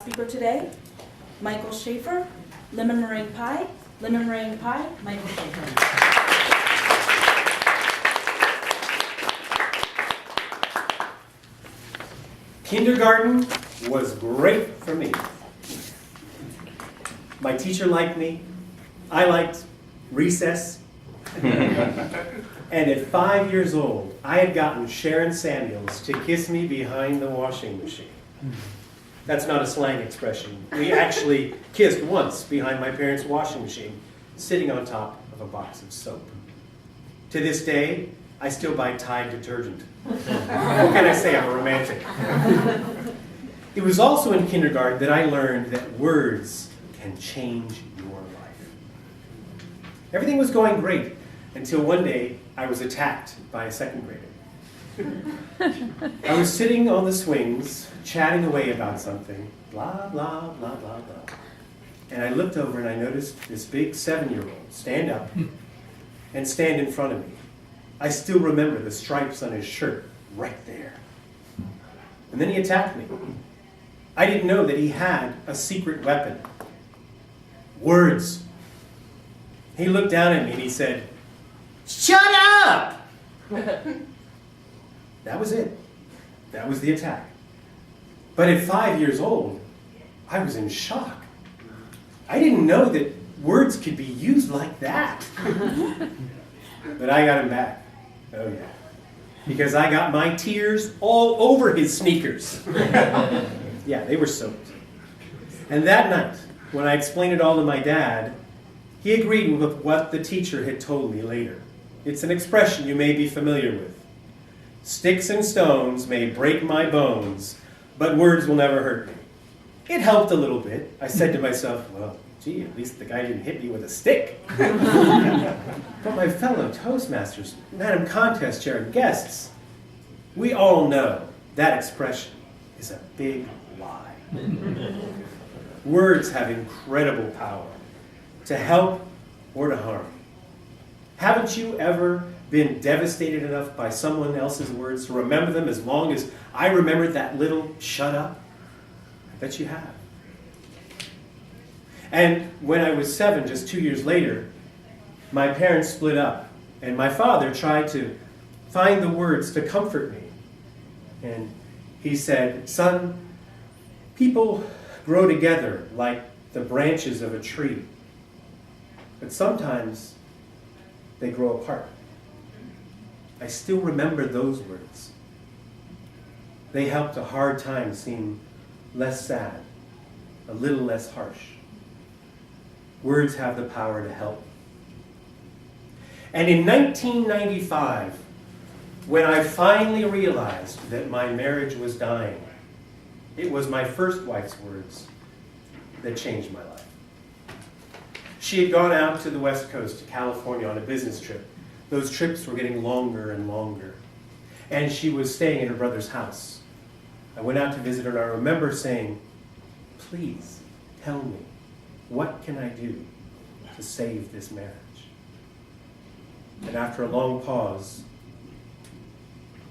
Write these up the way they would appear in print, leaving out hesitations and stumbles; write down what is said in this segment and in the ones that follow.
speaker today, Michael Schaefer, lemon meringue pie, Michael Schaefer. Kindergarten was great for me. My teacher liked me. I liked recess. And at 5 years old, I had gotten Sharon Samuels to kiss me behind the washing machine. That's not a slang expression. We actually kissed once behind my parents' washing machine, sitting on top of a box of soap. To this day, I still buy Tide detergent. What can I say? I'm a romantic. It was also in kindergarten that I learned that words can change your life. Everything was going great until one day I was attacked by a second grader. I was sitting on the swings, chatting away about something, blah, blah, blah, blah, blah. And I looked over and I noticed this big 7-year-old stand up and stand in front of me. I still remember the stripes on his shirt right there. And then he attacked me. I didn't know that he had a secret weapon. Words. He looked down at me and he said, "Shut up!" That was it. That was the attack. But at 5 years old, I was in shock. I didn't know that words could be used like that. But I got him back. Oh yeah. Because I got my tears all over his sneakers. Yeah, they were soaked. And that night, when I explained it all to my dad, he agreed with what the teacher had told me later. It's an expression you may be familiar with. Sticks and stones may break my bones, but words will never hurt me. It helped a little bit. I said to myself, well, gee, at least the guy didn't hit me with a stick. But my fellow Toastmasters, Madam Contest Chair, and guests, we all know that expression is a big lie. Words have incredible power to help or to harm. Haven't you ever been devastated enough by someone else's words to remember them as long as I remembered that little shut up? I bet you have. And when I was 7, just 2 years later, my parents split up, and my father tried to find the words to comfort me. And he said, "Son, people grow together like the branches of a tree, but sometimes they grow apart." I still remember those words. They helped a hard time seem less sad, a little less harsh. Words have the power to help. And in 1995, when I finally realized that my marriage was dying, it was my first wife's words that changed my life. She had gone out to the West Coast, to California, on a business trip. Those trips were getting longer and longer. And she was staying at her brother's house. I went out to visit her, and I remember saying, "Please tell me, what can I do to save this marriage?" And after a long pause,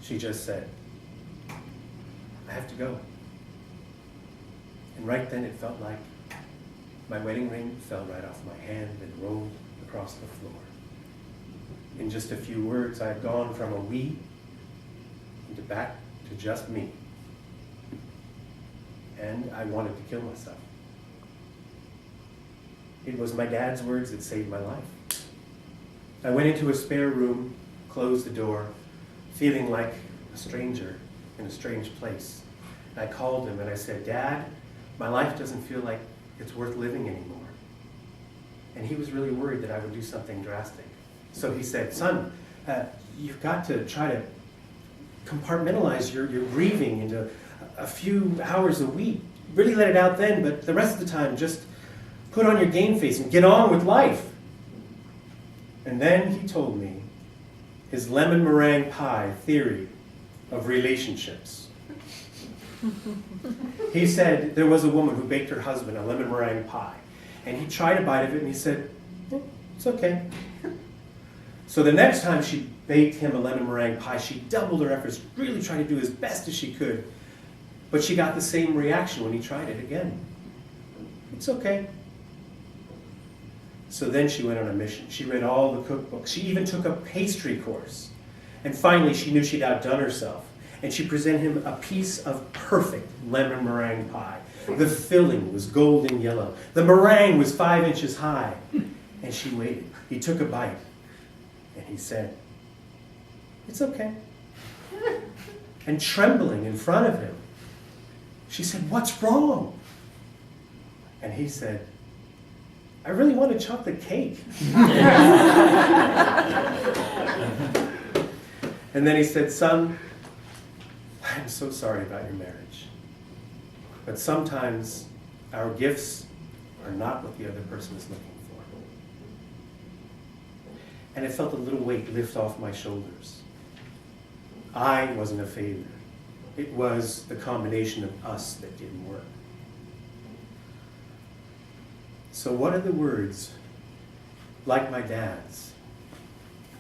she just said, "I have to go." And right then it felt like my wedding ring fell right off my hand and rolled across the floor. In just a few words, I had gone from a we into back to just me. And I wanted to kill myself. It was my dad's words that saved my life. I went into a spare room, closed the door, feeling like a stranger in a strange place. I called him and I said, "Dad, my life doesn't feel like it's worth living anymore." And he was really worried that I would do something drastic. So he said, "Son, you've got to try to compartmentalize your grieving into a few hours a week. Really let it out then, but the rest of the time just put on your game face and get on with life." And then he told me his lemon meringue pie theory of relationships. He said there was a woman who baked her husband a lemon meringue pie, and he tried a bite of it and he said, "It's okay." So the next time she baked him a lemon meringue pie, she doubled her efforts, really tried to do as best as she could. But she got the same reaction when he tried it again. It's okay. So then she went on a mission. She read all the cookbooks. She even took a pastry course. And finally, she knew she'd outdone herself. And she presented him a piece of perfect lemon meringue pie. The filling was golden yellow. The meringue was 5 inches high. And she waited. He took a bite. And he said, "It's okay." And trembling in front of him, she said, "What's wrong?" And he said, "I really want a chocolate cake." And then he said, "Son, I'm so sorry about your marriage. But sometimes our gifts are not what the other person is looking for." And I felt a little weight lift off my shoulders. I wasn't a failure. It was the combination of us that didn't work. So what are the words, like my dad's,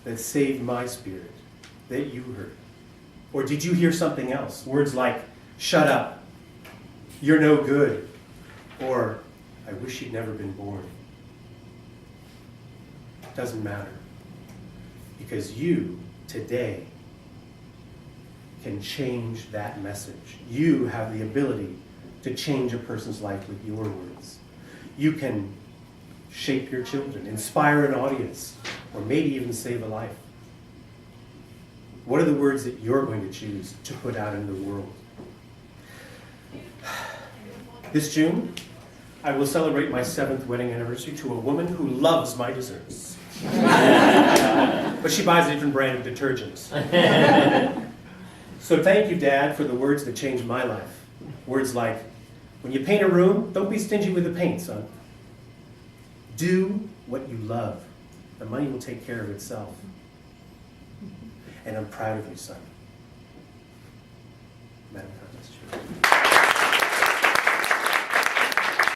that saved my spirit, that you heard? Or did you hear something else? Words like, "Shut up," "You're no good," or "I wish you'd never been born." It doesn't matter. Because you, today, can change that message. You have the ability to change a person's life with your words. You can shape your children, inspire an audience, or maybe even save a life. What are the words that you're going to choose to put out into the world? This June, I will celebrate my 7th wedding anniversary to a woman who loves my desserts. But she buys a different brand of detergents. So thank you, Dad, for the words that changed my life. Words like, "When you paint a room, don't be stingy with the paint, son. Do what you love. The money will take care of itself." And I'm proud of you, son. Madam Prime Minister.